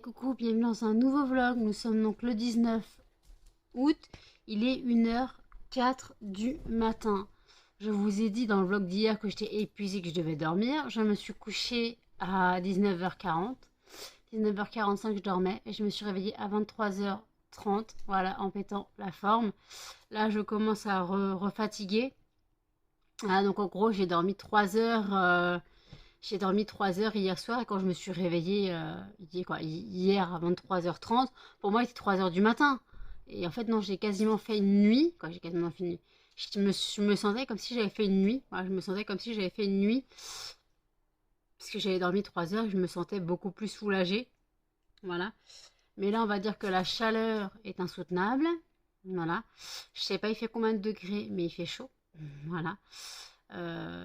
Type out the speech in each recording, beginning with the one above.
Coucou, bienvenue dans un nouveau vlog. Nous sommes donc le 19 août. Il est 1h04 du matin. Je vous ai dit dans le vlog d'hier que j'étais épuisée, que je devais dormir. Je me suis couchée à 19h40. 19h45, je dormais et je me suis réveillée à 23h30. Voilà, en pétant la forme. Là, je commence à refatiguer. Ah, donc en gros, j'ai dormi 3 heures. J'ai dormi 3 heures hier soir et quand je me suis réveillée hier à 23h30, pour moi il était 3 heures du matin. Et en fait non, j'ai quasiment fait une nuit. Quoi, j'ai quasiment fait une nuit. Je me sentais comme si j'avais fait une nuit. Voilà, je me sentais comme si j'avais fait une nuit. Parce que j'avais dormi 3 heures et je me sentais beaucoup plus soulagée. Voilà. Mais là on va dire que la chaleur est insoutenable. Voilà. Je sais pas il fait combien de degrés, mais il fait chaud. Voilà.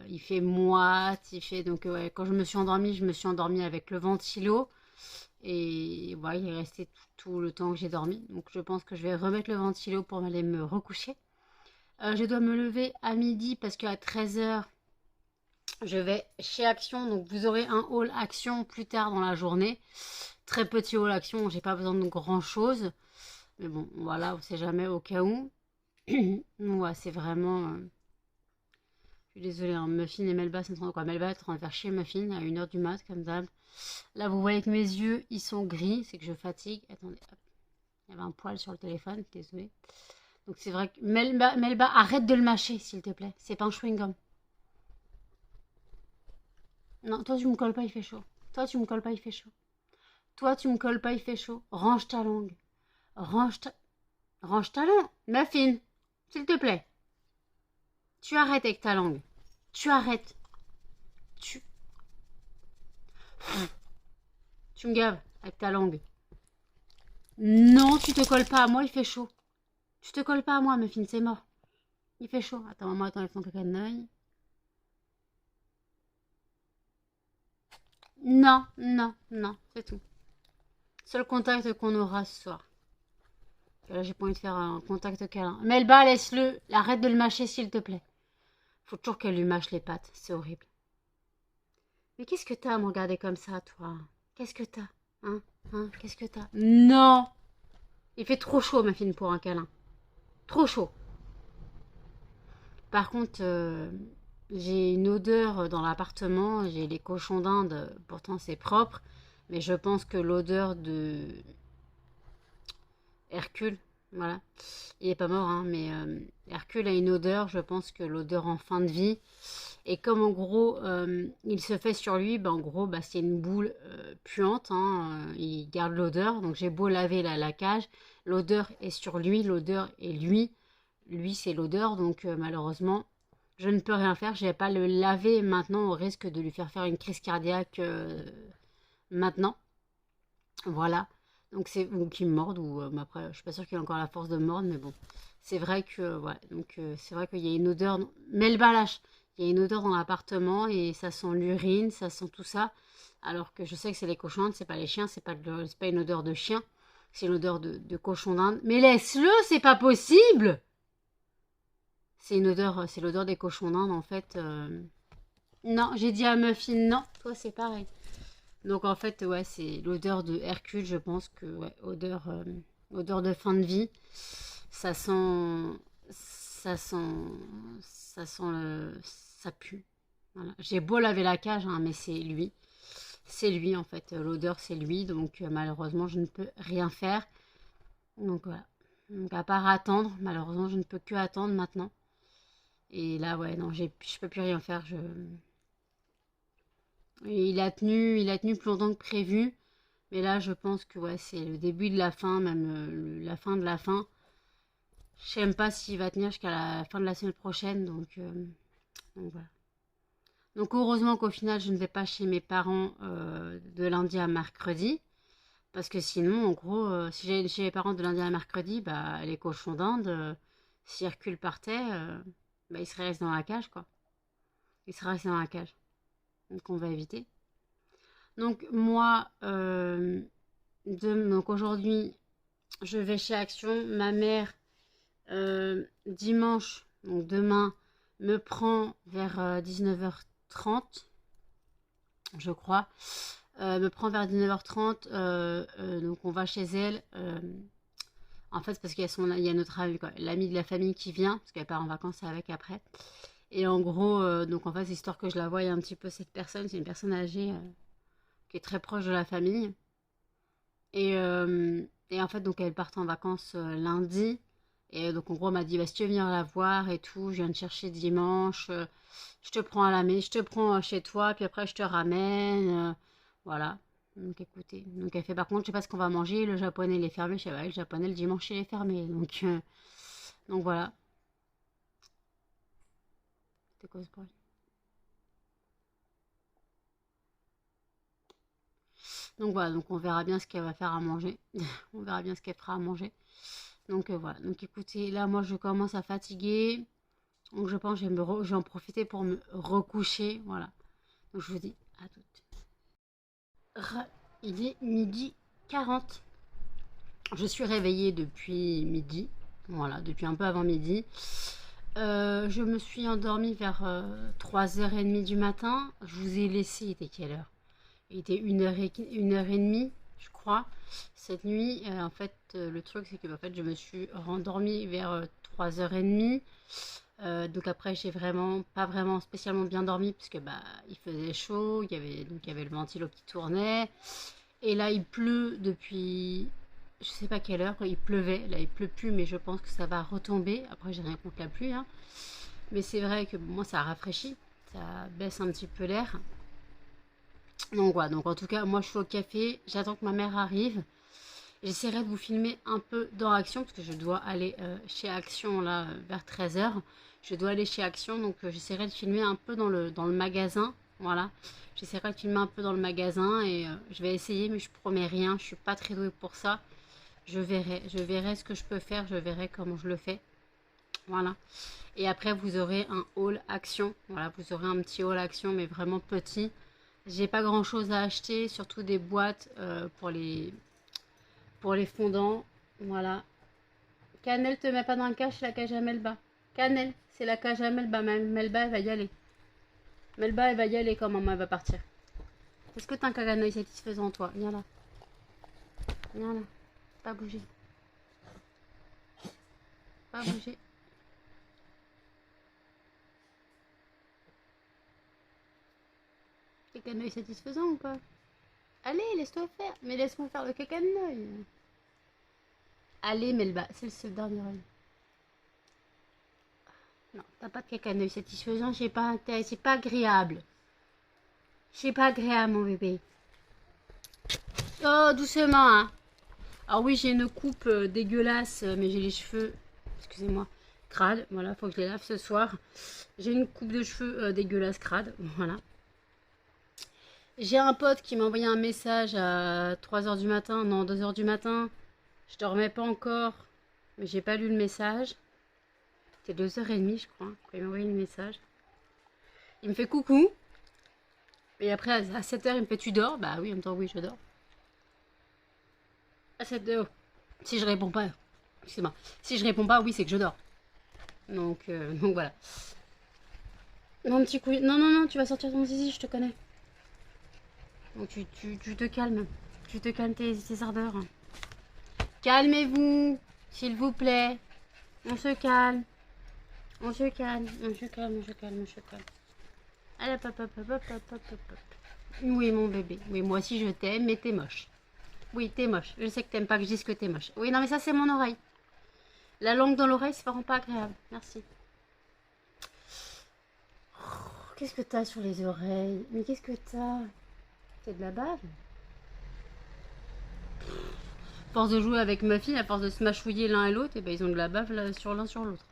Il fait moite, il fait donc ouais, quand je me suis endormie avec le ventilo et ouais, il est resté tout le temps que j'ai dormi. Donc je pense que je vais remettre le ventilo pour aller me recoucher. Je dois me lever à midi parce qu'à 13h je vais chez Action. Donc vous aurez un haul Action plus tard dans la journée. Très petit haul Action, j'ai pas besoin de grand chose. Mais bon, voilà, on sait jamais au cas où. Ouais, c'est vraiment. Je suis désolée, hein, Muffin et Melba, c'est quoi? Melba est en train de faire chier Muffin à 1h du mat, comme d'hab. Là, vous voyez que mes yeux, ils sont gris, c'est que je fatigue. Attendez, hop. Il y avait un poil sur le téléphone, désolée. Donc c'est vrai que... Melba, arrête de le mâcher, s'il te plaît. C'est pas un chewing-gum. Non, toi, tu me colles pas, il fait chaud. Toi, tu me colles pas, il fait chaud. Toi, tu me colles pas, il fait chaud. Range ta langue. Range ta... Range ta langue. Muffin, s'il te plaît. Tu arrêtes avec ta langue. Tu arrêtes. Tu... Tu me gaves avec ta langue. Non, tu te colles pas à moi, il fait chaud. Tu te colles pas à moi, Muffin, c'est mort. Il fait chaud. Attends, maman, attends, ton caca de l'œil. Non, non, non, c'est tout. Seul contact qu'on aura ce soir. Là, j'ai pas envie de faire un contact câlin. Melba, laisse-le. Arrête de le mâcher, s'il te plaît. Faut toujours qu'elle lui mâche les pattes. C'est horrible. Mais qu'est-ce que t'as à me regarder comme ça, toi? Qu'est-ce que t'as? Hein, qu'est-ce que t'as? Non! Il fait trop chaud, Muffin, pour un câlin. Trop chaud. Par contre, j'ai une odeur dans l'appartement. J'ai les cochons d'Inde. Pourtant, c'est propre. Mais je pense que l'odeur de Hercule, voilà. Il est pas mort, hein, mais Hercule a une odeur. Je pense que l'odeur en fin de vie. Et comme en gros, il se fait sur lui, en gros, c'est une boule puante. Hein, il garde l'odeur. Donc j'ai beau laver la cage. L'odeur est sur lui. L'odeur est lui. Lui, c'est l'odeur. Donc malheureusement, je ne peux rien faire. Je ne vais pas le laver maintenant au risque de lui faire une crise cardiaque maintenant. Voilà. Donc c'est ou qu'il me morde ou après je suis pas sûre qu'il a encore la force de mordre mais bon. C'est vrai que ouais, donc c'est vrai qu'il y a une odeur Melba lâche. Il y a une odeur dans l'appartement et ça sent l'urine, ça sent tout ça. Alors que je sais que c'est les cochons d'Inde, c'est pas les chiens, c'est pas une odeur de chien, c'est une odeur de cochon d'Inde. Mais laisse-le, c'est pas possible. C'est une odeur, c'est l'odeur des cochons d'Inde en fait. Non, j'ai dit à Muffin non, toi c'est pareil. Donc en fait, ouais, c'est l'odeur de Hercule, je pense que, ouais, odeur de fin de vie. Ça sent, ça sent, ça pue. Voilà. J'ai beau laver la cage, hein, mais c'est lui. C'est lui en fait, l'odeur c'est lui, donc malheureusement je ne peux rien faire. Donc voilà. Donc à part attendre, malheureusement je ne peux que attendre maintenant. Et là, ouais, non, je peux plus rien faire, Et il a tenu plus longtemps que prévu. Mais là, je pense que ouais, c'est le début de la fin, même la fin de la fin. Je sais même pas s'il va tenir jusqu'à la fin de la semaine prochaine. Donc voilà. Donc heureusement qu'au final, je ne vais pas chez mes parents de lundi à mercredi. Parce que sinon, en gros, si j'allais chez mes parents de lundi à mercredi, les cochons d'Inde, si Hercule partait, il serait resté dans la cage, quoi. Il serait resté dans la cage. Donc on va éviter. Donc moi, donc aujourd'hui, je vais chez Action. Ma mère, dimanche, donc demain, me prend vers 19h30, je crois. me prend vers 19h30. Donc on va chez elle. En fait, c'est parce qu'il y a, il y a notre ami, l'ami de la famille qui vient, parce qu'elle part en vacances avec après. Et en gros, donc en fait, c'est histoire que je la voie un petit peu, cette personne. C'est une personne âgée qui est très proche de la famille. Et en fait, donc elle part en vacances lundi. Et donc en gros, elle m'a dit, bah, si tu veux venir la voir et tout, je viens te chercher dimanche. Je te prends à la maison, je te prends chez toi, puis après je te ramène. Voilà. Donc écoutez, donc elle fait par contre, je sais pas ce qu'on va manger, le japonais il est fermé, je sais pas, le japonais le dimanche il est fermé. Donc voilà. C'était quoi ce bruit? Donc voilà, donc on verra bien ce qu'elle va faire à manger. On verra bien ce qu'elle fera à manger. Donc voilà. Donc écoutez, là moi je commence à fatiguer. Donc je pense que je vais en profiter pour me recoucher. Voilà. Donc je vous dis à toutes. Il est midi 40. Je suis réveillée depuis midi. Voilà, depuis un peu avant midi. Je me suis endormie vers 3h30 du matin. Je vous ai laissé, il était quelle heure? Il était 1h30, je crois. Cette nuit, en fait, le truc, c'est que en fait, je me suis rendormie vers 3h30. Donc après, j'ai vraiment pas vraiment spécialement bien dormi puisque bah il faisait chaud, il y avait le ventilo qui tournait. Et là, il pleut depuis je sais pas quelle heure, il pleuvait. Là, il pleut plus, mais je pense que ça va retomber. Après, j'ai rien contre la pluie, hein. Mais c'est vrai que moi, ça rafraîchit, ça baisse un petit peu l'air. Donc voilà, donc en tout cas, moi je suis au café, j'attends que ma mère arrive. J'essaierai de vous filmer un peu dans Action, parce que je dois aller chez Action là vers 13h. Je dois aller chez Action, donc j'essaierai de filmer un peu dans le magasin. Voilà, j'essaierai de filmer un peu dans le magasin et je vais essayer, mais je promets rien, je suis pas très douée pour ça. Je verrai ce que je peux faire, je verrai comment je le fais. Voilà. Et après, vous aurez un haul Action. Voilà, vous aurez un petit haul Action, mais vraiment petit. J'ai pas grand chose à acheter, surtout des boîtes pour les fondants. Voilà. Cannelle, te mets pas dans le cage, c'est la cage à Melba. Cannelle, c'est la cage à Melba. Melba, elle va y aller. Melba, elle va y aller quand maman elle va partir. Est-ce que t'as un caganoï satisfaisant, toi? Viens là. Viens là. Pas bouger. Pas bouger. Caganoï satisfaisant ou pas? Allez, laisse-toi faire. Mais laisse-moi faire le caganoï. Allez, Melba, c'est le dernier œil. Non, t'as pas de cacanoï satisfaisant, c'est pas agréable. C'est pas agréable, mon bébé. Oh, doucement, hein. Alors oui, j'ai une coupe dégueulasse, mais j'ai les cheveux, excusez-moi, crades. Voilà, faut que je les lave ce soir. J'ai une coupe de cheveux dégueulasse crade, voilà. J'ai un pote qui m'a envoyé un message à 3h du matin, non, 2h du matin. Je dormais pas encore, mais j'ai pas lu le message. C'était 2h30, je crois, quand il m'a envoyé le message. Il me fait coucou. Et après, à 7h, il me fait tu dors? Bah oui, en même temps, oui, je dors. À 7h. Si je réponds pas, excusez-moi. Si je réponds pas, oui, c'est que je dors. Donc voilà. Non, petit couille. Non, non, non, tu vas sortir ton zizi, je te connais. Donc tu te calmes. Tu te calmes tes ardeurs. Calmez-vous, s'il vous plaît. On se calme. On se calme, on se calme, on se calme, on se calme. Allez, hop, hop, hop, hop, hop, hop, hop, hop. Oui, mon bébé. Oui, moi aussi je t'aime, mais t'es moche. Oui, t'es moche. Je sais que t'aimes pas que je dise que t'es moche. Oui, non, mais ça, c'est mon oreille. La langue dans l'oreille, c'est vraiment pas agréable. Merci. Oh, qu'est-ce que t'as sur les oreilles? Mais qu'est-ce que t'as? C'est de la bave? À force de jouer avec ma fille, à force de se mâchouiller l'un et l'autre, et ben ils ont de la bave là, sur l'un sur l'autre.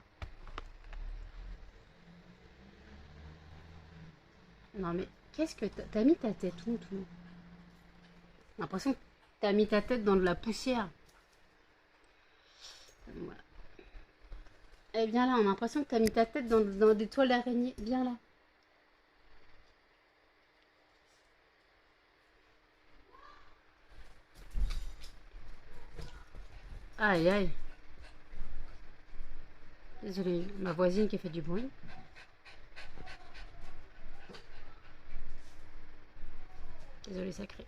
Non mais qu'est-ce que t'as mis ta tête où, tout? J'ai l'impression que t'as mis ta tête dans de la poussière. Voilà. Eh viens là, on a l'impression que t'as mis ta tête dans des toiles d'araignée. Viens là. Aïe aïe. Désolée, ma voisine qui a fait du bruit. Désolée, sacré.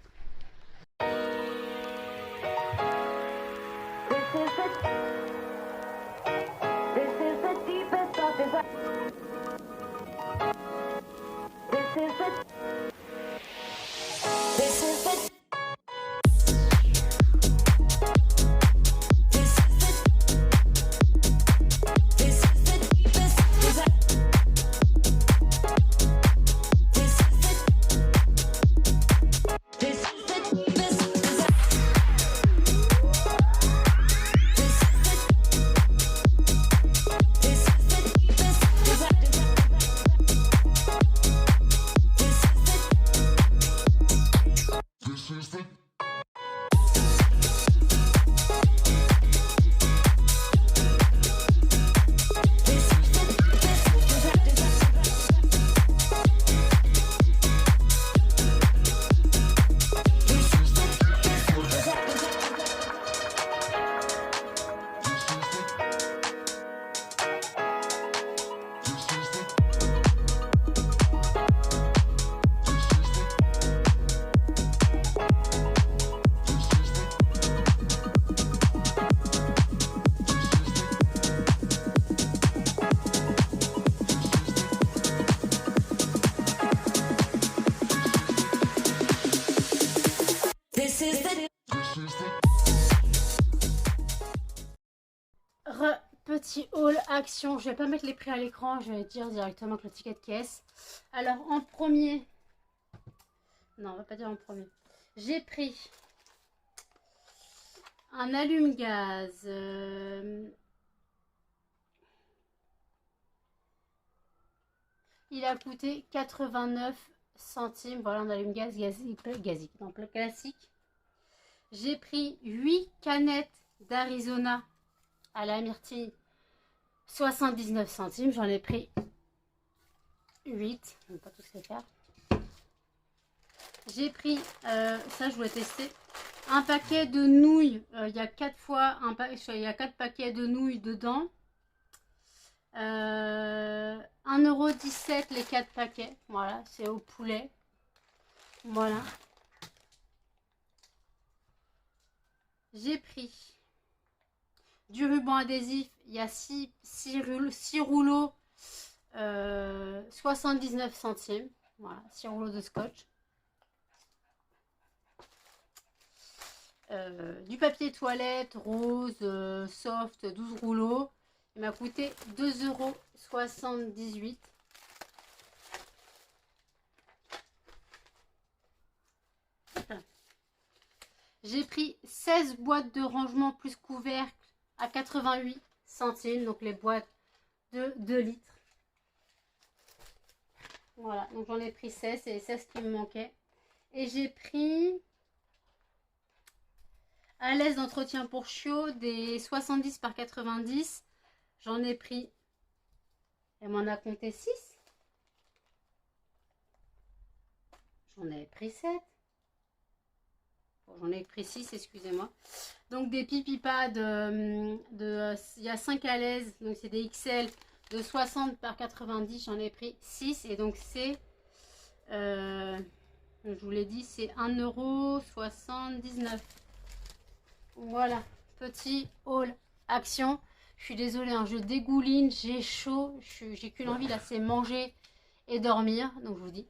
Petit haul action, je vais pas mettre les prix à l'écran, je vais dire directement que le ticket de caisse. Alors en premier, non on va pas dire en premier, j'ai pris un allume-gaz, il a coûté 89 centimes, voilà un allume-gaz gazique, donc le classique. J'ai pris 8 canettes d'Arizona à la myrtille, 79 centimes. J'en ai pris 8. Je ne vais pas tous les faire. J'ai pris, ça je voulais tester, un paquet de nouilles. Il y a 4 fois, il y a 4 paquets de nouilles dedans. 1,17 € les 4 paquets. Voilà, c'est au poulet. Voilà. J'ai pris du ruban adhésif, il y a 6 rouleaux, 79 centimes. Voilà, 6 rouleaux de scotch. Du papier toilette rose, soft, 12 rouleaux. Il m'a coûté 2,78 €. J'ai pris 16 boîtes de rangement plus couvercle à 88 centimes. Donc les boîtes de 2 litres. Voilà, donc j'en ai pris 16. C'est les 16 qui me manquaient. Et j'ai pris à l'aise d'entretien pour chiots des 70 par 90. J'en ai pris, elle m'en a compté 6. J'en ai pris 7. Bon, j'en ai pris 6, excusez-moi. Donc des pipi pads, il y a 5 à l'aise, donc c'est des XL de 60 par 90. J'en ai pris 6 et donc c'est, je vous l'ai dit, c'est 1,79 €. Voilà, petit haul action. Je suis désolée, hein, je dégouline, j'ai chaud, j'ai qu'une envie là, c'est manger et dormir. Donc je vous dis.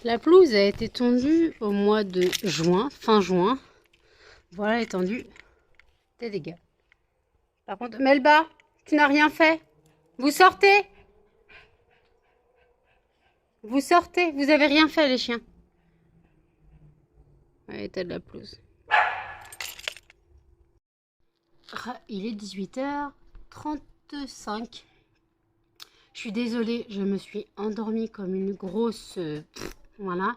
La pelouse a été tondue au mois de juin, fin juin. Voilà l'étendue des dégâts. Par contre, Melba, tu n'as rien fait. Vous sortez? Vous sortez? Vous avez rien fait, les chiens. Ouais, l'état de la pelouse. Il est 18h35. Je suis désolée, je me suis endormie comme une grosse... voilà.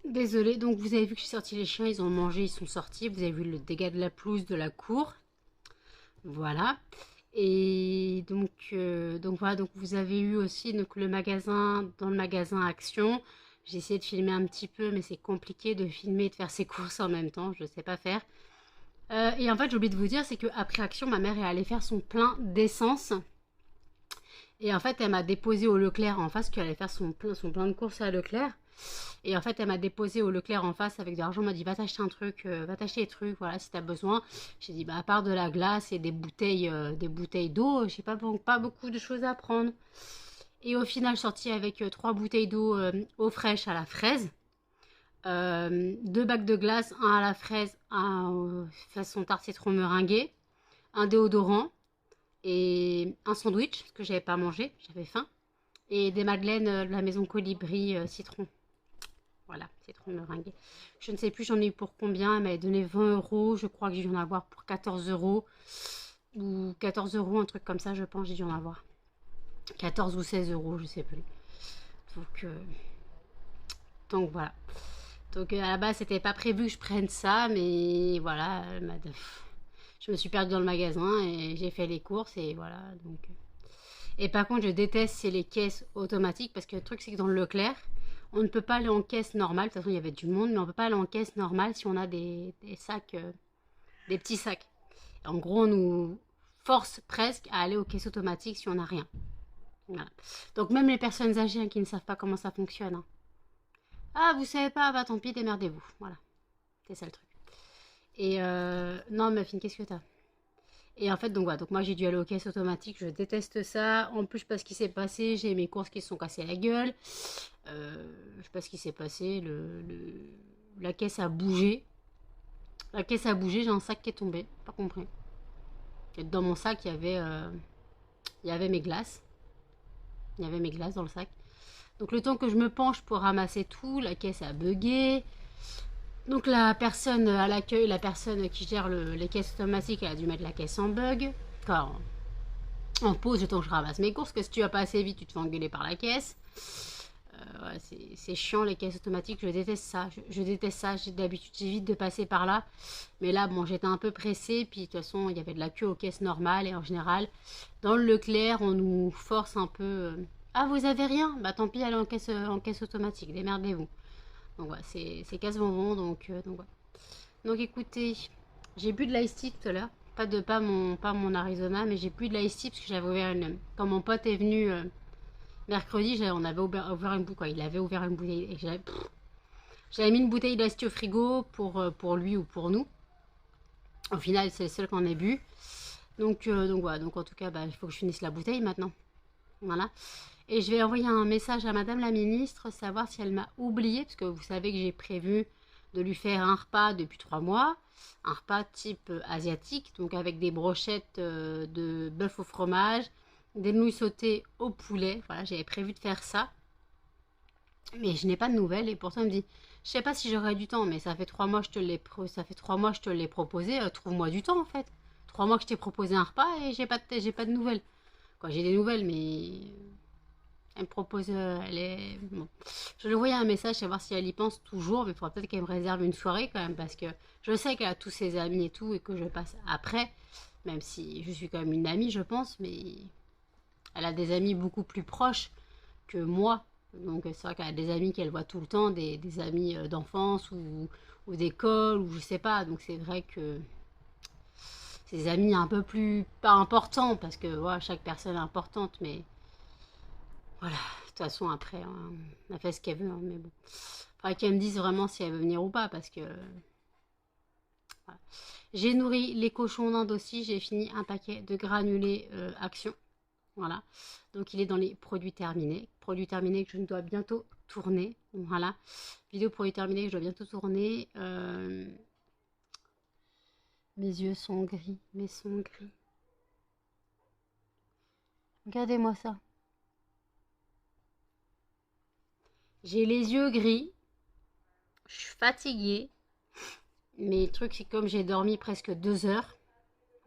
Désolée, donc vous avez vu que je suis sortie les chiens, ils ont mangé, ils sont sortis. Vous avez vu le dégât de la pelouse de la cour. Voilà. Et donc voilà, donc vous avez eu aussi donc, le magasin, dans le magasin Action. J'ai essayé de filmer un petit peu, mais c'est compliqué de filmer et de faire ses courses en même temps, je ne sais pas faire. Et en fait, j'ai oublié de vous dire, c'est qu'après Action, ma mère est allée faire son plein d'essence. Et en fait, elle m'a déposé au Leclerc en face, qu'elle allait faire son plein de courses à Leclerc. Et en fait, elle m'a déposé au Leclerc en face avec de l'argent. Elle m'a dit, va t'acheter un truc, va t'acheter des trucs, voilà, si t'as besoin. J'ai dit, bah, à part de la glace et des bouteilles d'eau, j'ai pas beaucoup de choses à prendre. Et au final, je suis sortie avec 3 bouteilles d'eau eau fraîche à la fraise. 2 bacs de glace, un à la fraise, un façon tarte citron meringuée, un déodorant et un sandwich, parce que j'avais pas mangé, j'avais faim, et des madeleines de la maison Colibri citron. Voilà, citron meringué. Je ne sais plus, j'en ai eu pour combien. Elle m'avait donné 20 euros. Je crois que j'ai dû en avoir pour 14 euros. Ou 14 euros, un truc comme ça, je pense, j'ai dû en avoir. 14 ou 16 euros, je sais plus. Donc voilà. Donc à la base, c'était pas prévu que je prenne ça, mais voilà, je me suis perdue dans le magasin et j'ai fait les courses et voilà. Donc. Et par contre, je déteste c'est les caisses automatiques parce que le truc c'est que dans le Leclerc, on ne peut pas aller en caisse normale. De toute façon, il y avait du monde, mais on ne peut pas aller en caisse normale si on a des sacs, des petits sacs. En gros, on nous force presque à aller aux caisses automatiques si on n'a rien. Voilà. Donc même les personnes âgées qui ne savent pas comment ça fonctionne. Hein. Ah, vous savez pas, bah tant pis, démerdez-vous. Voilà, c'est ça le truc. Et non, Muffin, qu'est-ce que t'as? Et en fait, donc voilà, donc moi j'ai dû aller aux caisses automatiques, je déteste ça. En plus, je sais pas ce qui s'est passé, j'ai mes courses qui se sont cassées la gueule. Je sais pas ce qui s'est passé, la caisse a bougé. La caisse a bougé, j'ai un sac qui est tombé, pas compris. Et dans mon sac, il y avait mes glaces. Il y avait mes glaces dans le sac. Donc le temps que je me penche pour ramasser tout, la caisse a bugué. Donc la personne à l'accueil, la personne qui gère les caisses automatiques, elle a dû mettre la caisse en bug. Enfin, en pause, le temps que je ramasse mes courses, parce que si tu vas pas assez vite, tu te fais engueuler par la caisse. Ouais, c'est chiant les caisses automatiques, je déteste ça. Je déteste ça, d'habitude j'évite de passer par là. Mais là, bon, j'étais un peu pressée, puis de toute façon, il y avait de la queue aux caisses normales, et en général, dans le Leclerc, on nous force un peu... Ah, vous avez rien? Bah tant pis, allez en caisse automatique, démerdez-vous. Donc voilà, c'est casse-bonbon, donc voilà. Donc écoutez, j'ai bu de l'ice tea tout à l'heure. Pas mon Arizona, mais j'ai bu de l'ice tea parce que j'avais ouvert une... Quand mon pote est venu mercredi, on avait ouvert une bouteille, quoi. Il avait ouvert une bouteille et j'avais mis une bouteille d'ice tea au frigo pour lui ou pour nous. Au final, c'est le seul qu'on ait bu. Donc voilà, donc en tout cas, bah, il faut que je finisse la bouteille maintenant. Voilà. Et je vais envoyer un message à Madame la Ministre, savoir si elle m'a oublié, parce que vous savez que j'ai prévu de lui faire un repas depuis 3 mois, un repas type asiatique, donc avec des brochettes de bœuf au fromage, des nouilles sautées au poulet. Voilà, j'avais prévu de faire ça, mais je n'ai pas de nouvelles. Et pourtant, elle me dit, je sais pas si j'aurai du temps, mais ça fait 3 mois que je te l'ai proposé. Trouve-moi du temps en fait. 3 mois que je t'ai proposé un repas et j'ai pas de nouvelles. Quoi, j'ai des nouvelles, mais elle me propose, bon. Je lui envoie un message, savoir si elle y pense toujours, mais il faudra peut-être qu'elle me réserve une soirée quand même, parce que je sais qu'elle a tous ses amis et tout, et que je passe après, même si je suis quand même une amie, je pense, mais elle a des amis beaucoup plus proches que moi. Donc c'est vrai qu'elle a des amis qu'elle voit tout le temps, des amis d'enfance ou d'école, ou je sais pas. Donc c'est vrai que ses amis un peu plus, pas importants, parce que voilà, chaque personne est importante, mais voilà, de toute façon, après, hein, on a fait ce qu'elle veut, hein, mais bon. Faudrait qu'elle me dise vraiment si elle veut venir ou pas, parce que... Voilà. J'ai nourri les cochons d'Inde aussi, j'ai fini un paquet de granulés Action. Voilà. Donc il est dans les produits terminés. Produits terminés que je dois bientôt tourner. Voilà. Vidéo produits terminés que je dois bientôt tourner. Mes yeux sont gris. Mes sont gris. Regardez-moi ça. J'ai les yeux gris. Je suis fatiguée. Mais le truc, c'est que comme j'ai dormi presque 2 heures.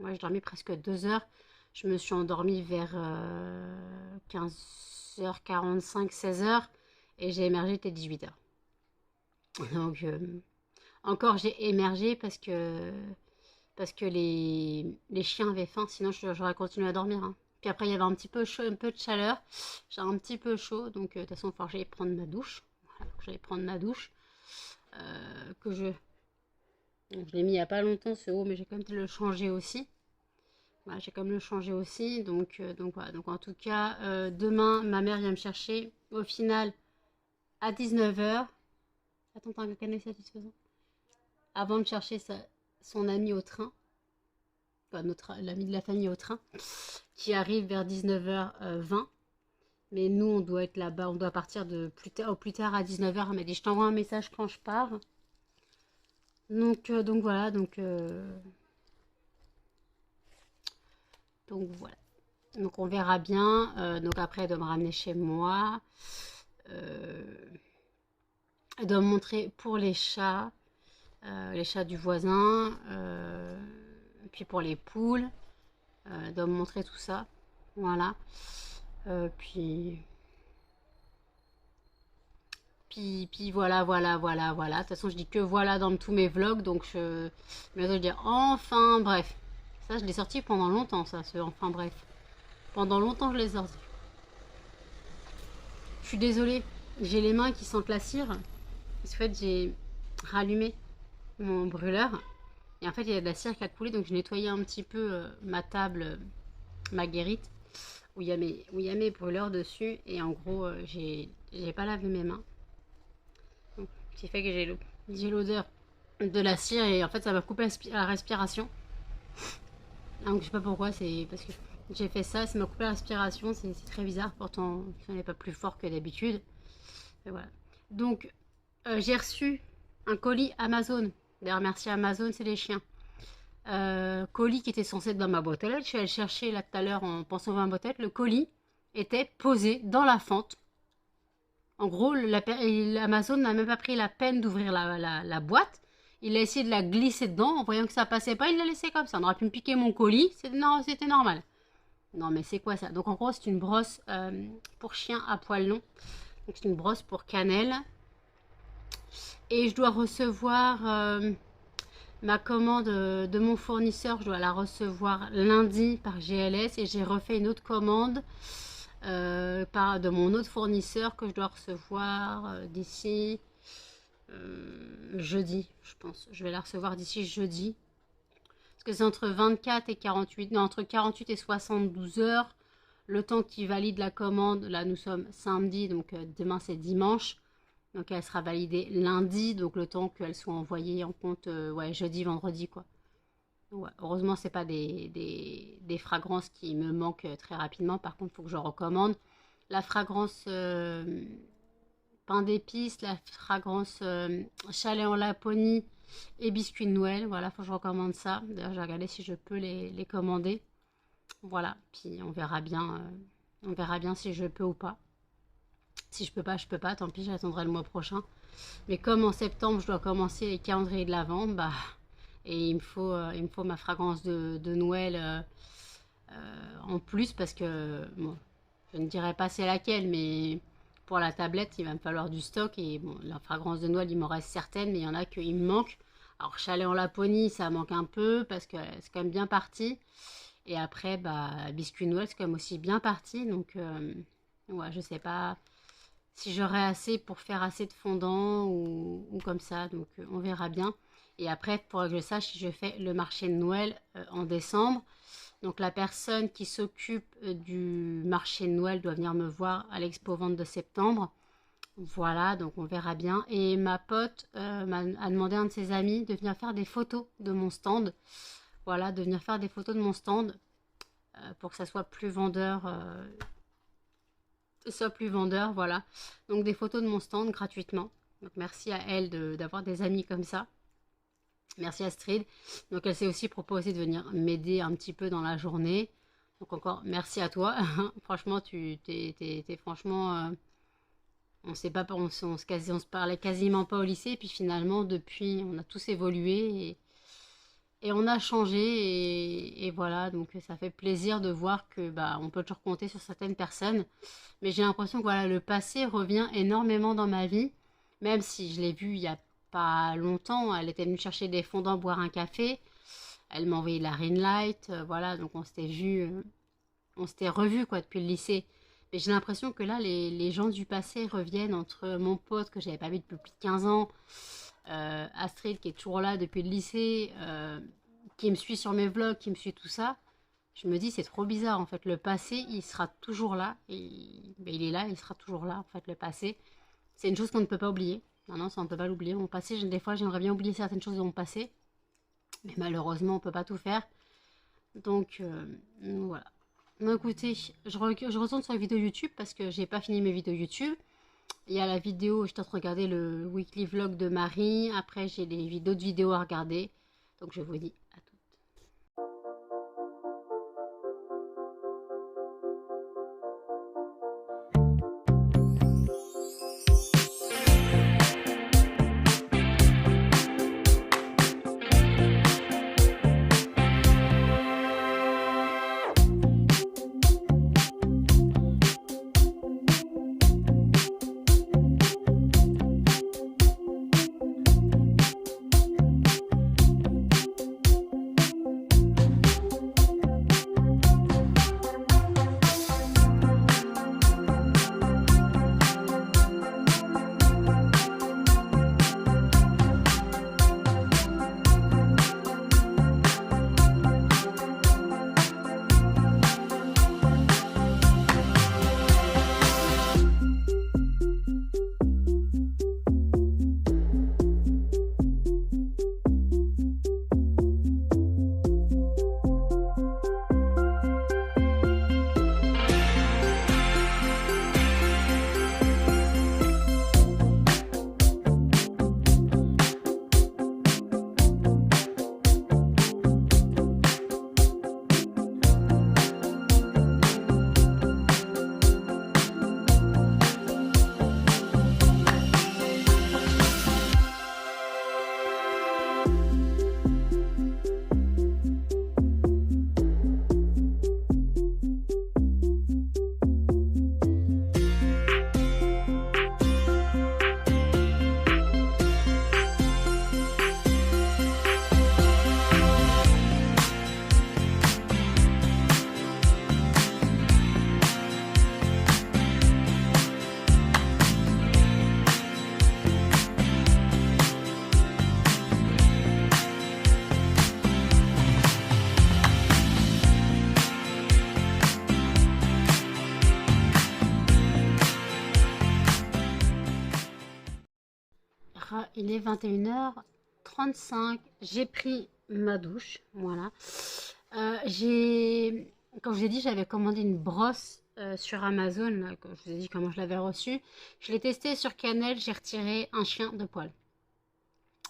Moi, j'ai dormi presque 2 heures. Je me suis endormie vers 15h45, 16h. Et j'ai émergé, c'était 18h. Donc, encore j'ai émergé parce que les chiens avaient faim. Sinon, j'aurais continué à dormir. Hein. Puis après, il y avait un petit peu chaud, un peu de chaleur. J'ai un petit peu chaud. Donc, de toute façon, il faut que j'aille prendre ma douche. Voilà, j'allais prendre ma douche. Donc, je l'ai mis il n'y a pas longtemps, ce haut, mais j'ai quand même le changer aussi. Voilà, j'ai quand même le changer aussi. Donc voilà. Donc, en tout cas, demain, ma mère vient me chercher. Au final, à 19h. Attends, t'as un canal satisfaisant. Avant de chercher son ami au train. Enfin, l'ami de la famille au train. Qui arrive vers 19h20. Mais nous, on doit être là-bas. On doit partir au plus tard à 19h. Elle m'a dit, je t'envoie un message quand je pars. Donc voilà. Donc voilà. Donc on verra bien. Donc après, elle doit me ramener chez moi. Elle doit me montrer pour les chats du voisin. Puis pour les poules. Elle doit me montrer tout ça. Voilà. Puis voilà. De toute façon, je dis que voilà dans tous mes vlogs. Donc je vais dire enfin bref. Ça, je l'ai sorti pendant longtemps, ça, enfin bref. Pendant longtemps, je l'ai sorti. Je suis désolée, j'ai les mains qui sentent la cire. Parce qu'en fait, j'ai rallumé mon brûleur. Et en fait, il y a de la cire qui a coulé. Donc, je nettoyais un petit peu ma table, ma guérite, où il y a mes brûleurs dessus. Et en gros, j'ai pas lavé mes mains. Donc, ce qui fait que j'ai l'odeur de la cire. Et en fait, ça m'a coupé la respiration. Donc, je sais pas pourquoi, c'est parce que j'ai fait ça, ça m'a coupé la respiration, c'est très bizarre, pourtant ce n'est pas plus fort que d'habitude. Voilà. Donc, j'ai reçu un colis Amazon. D'ailleurs, merci Amazon, c'est les chiens. Colis qui était censé être dans ma boîte aux lettres. Je suis allée chercher là tout à l'heure en pensant à ma boîte aux lettres. Le colis était posé dans la fente. En gros, Amazon n'a même pas pris la peine d'ouvrir la boîte. Il a essayé de la glisser dedans. En voyant que ça passait pas, il l'a laissé comme ça. On aurait pu me piquer mon colis. C'était normal. Non, mais c'est quoi ça? Donc, en gros, c'est une brosse pour chien à poil long. Donc, c'est une brosse pour cannelle. Et je dois recevoir ma commande de mon fournisseur. Je dois la recevoir lundi par GLS. Et j'ai refait une autre commande de mon autre fournisseur que je dois recevoir d'ici jeudi, je pense. Je vais la recevoir d'ici jeudi. Parce que c'est entre 24 et 48, non, entre 48 et 72 heures. Le temps qui valide la commande, là nous sommes samedi, donc demain c'est dimanche. Donc elle sera validée lundi, donc le temps qu'elle soit envoyée en compte jeudi, vendredi quoi. Ouais, heureusement c'est pas des fragrances qui me manquent très rapidement. Par contre il faut que je recommande. La fragrance pain d'épices, la fragrance chalet en Laponie et biscuits de Noël. Voilà, faut que je recommande ça. D'ailleurs, j'ai regardé si je peux les commander. Voilà, puis on verra bien si je peux ou pas. Si je peux pas, je peux pas. Tant pis, j'attendrai le mois prochain. Mais comme en septembre, je dois commencer les calendriers de l'Avent, et il me faut ma fragrance de Noël en plus parce que bon, je ne dirais pas c'est laquelle, mais pour la tablette, il va me falloir du stock. Et bon, la fragrance de Noël, il m'en reste certaines, mais il y en a qui me manquent. Alors, chalet en Laponie, ça manque un peu parce que c'est quand même bien parti. Et après, biscuit Noël, c'est quand même aussi bien parti. Donc, ouais, je sais pas si j'aurai assez pour faire assez de fondant ou comme ça. Donc, on verra bien. Et après, pour que je sache si je fais le marché de Noël en décembre. Donc la personne qui s'occupe du marché de Noël doit venir me voir à l'expo vente de septembre. Voilà, donc on verra bien. Et ma pote a demandé à un de ses amis de venir faire des photos de mon stand. Voilà, de venir faire des photos de mon stand. pour que ça soit plus vendeur. Voilà. Donc des photos de mon stand gratuitement. Donc merci à elle d'avoir des amis comme ça. Merci Astrid. Donc elle s'est aussi proposée de venir m'aider un petit peu dans la journée. Donc encore merci à toi. Franchement, t'es franchement... on se parlait quasiment pas au lycée. Puis finalement, depuis, on a tous évolué et on a changé. Et voilà, donc ça fait plaisir de voir que bah, on peut toujours compter sur certaines personnes. Mais j'ai l'impression que voilà, le passé revient énormément dans ma vie. Même si je l'ai vue il y a pas longtemps. Elle était venue chercher des fondants, boire un café. Elle m'a envoyé de la ring light. Voilà, donc on s'était vu, on s'était revus quoi depuis le lycée. Mais j'ai l'impression que là, les gens du passé reviennent entre mon pote que j'avais pas vu depuis plus de 15 ans, Astrid qui est toujours là depuis le lycée, qui me suit sur mes vlogs, qui me suit tout ça. Je me dis, c'est trop bizarre en fait. Le passé, il sera toujours là. Ben, il est là, il sera toujours là en fait, le passé. C'est une chose qu'on ne peut pas oublier. Non, non, ça on ne peut pas l'oublier. Mon passé, des fois, j'aimerais bien oublier certaines choses de mon passé. Mais malheureusement, on ne peut pas tout faire. Donc, voilà. Donc, écoutez, je retourne sur la vidéo YouTube parce que j'ai pas fini mes vidéos YouTube. Il y a la vidéo, je tente de regarder le weekly vlog de Marie. Après, j'ai d'autres vidéos à regarder. Donc, je vous dis à tout. Il est 21h35. J'ai pris ma douche. Voilà. Comme je vous ai dit, j'avais commandé une brosse sur Amazon. Là, quand je vous ai dit comment je l'avais reçue. Je l'ai testé sur Canel. J'ai retiré un chien de poil.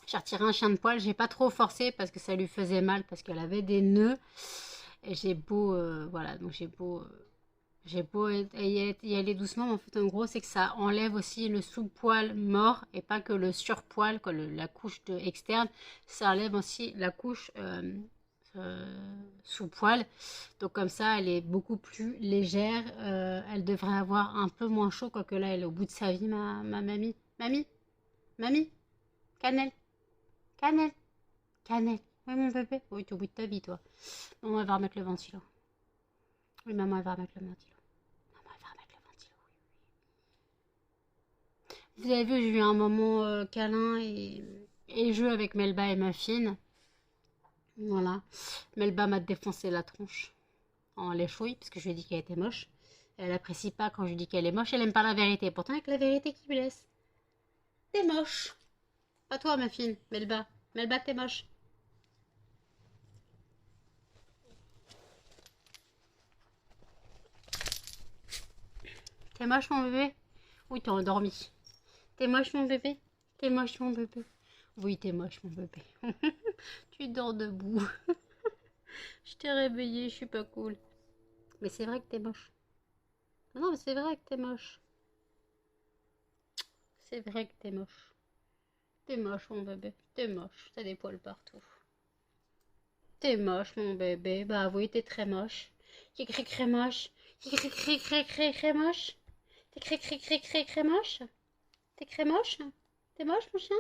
J'ai retiré un chien de poil. J'ai pas trop forcé parce que ça lui faisait mal. Parce qu'elle avait des nœuds. Et j'ai beau... voilà. Donc j'ai beau... y aller doucement, mais en fait, en gros, c'est que ça enlève aussi le sous-poil mort et pas que le surpoil, la couche externe, ça enlève aussi la couche sous-poil. Donc, comme ça, elle est beaucoup plus légère. Elle devrait avoir un peu moins chaud, quoique là, elle est au bout de sa vie, ma mamie. Mamie, mamie, cannelle, cannelle, cannelle. Oui, mon bébé. Oui, tu es au bout de ta vie, toi. Maman, elle va remettre le ventilo. Oui, maman, elle va remettre le ventilo. Vous avez vu, j'ai eu un moment câlin et jeu avec Melba et Muffin. Voilà. Melba m'a défoncé la tronche en les chouilles parce que je lui ai dit qu'elle était moche. Elle apprécie pas quand je lui dis qu'elle est moche. Elle aime pas la vérité. Pourtant, avec la vérité qui blesse. T'es moche. Pas toi, Muffin. Melba. Melba, t'es moche. T'es moche mon bébé? Oui, t'es endormi. T'es moche mon bébé? T'es moche mon bébé? Oui, t'es moche mon bébé. Tu dors debout. Je t'ai réveillé, je suis pas cool. Mais c'est vrai que t'es moche. Non, mais c'est vrai que t'es moche. C'est vrai que t'es moche. T'es moche mon bébé. T'es moche. T'as des poils partout. T'es moche mon bébé. Bah oui, t'es très moche. T'es cré moche. T'es cré moche. T'es cré moche. T'es cré moche. T'es moche mon chien?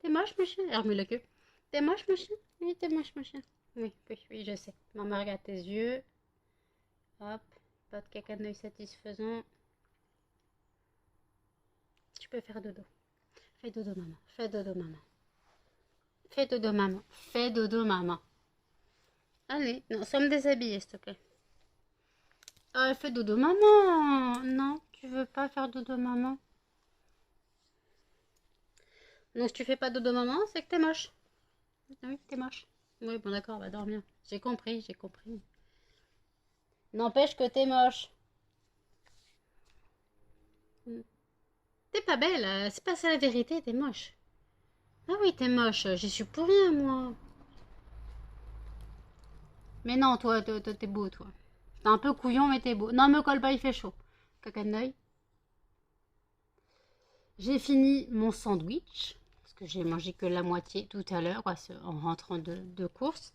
T'es moche mon chien? Alors, remue la queue. T'es moche mon chien? Oui, t'es moche mon chien. Oui, oui, oui, je sais. Maman regarde tes yeux. Hop. Pas de caca de l'œil satisfaisant. Tu peux faire dodo. Fais dodo maman. Fais dodo maman. Fais dodo maman. Fais dodo maman. Allez, non, sans me déshabiller s'il te plaît. Ah, fais dodo maman. Non, tu veux pas faire dodo maman? Donc si tu fais pas dodo maman, c'est que t'es moche. Oui, t'es moche. Oui, bon d'accord, on va dormir. J'ai compris, j'ai compris. N'empêche que t'es moche. T'es pas belle, c'est pas ça la vérité, t'es moche. Ah oui, t'es moche, j'y suis pour rien, moi. Mais non, toi, t'es beau, toi. T'es un peu couillon, mais t'es beau. Non, me colle pas, il fait chaud. Caca de l'œil. J'ai fini mon sandwich, parce que j'ai mangé que la moitié tout à l'heure, en rentrant de course.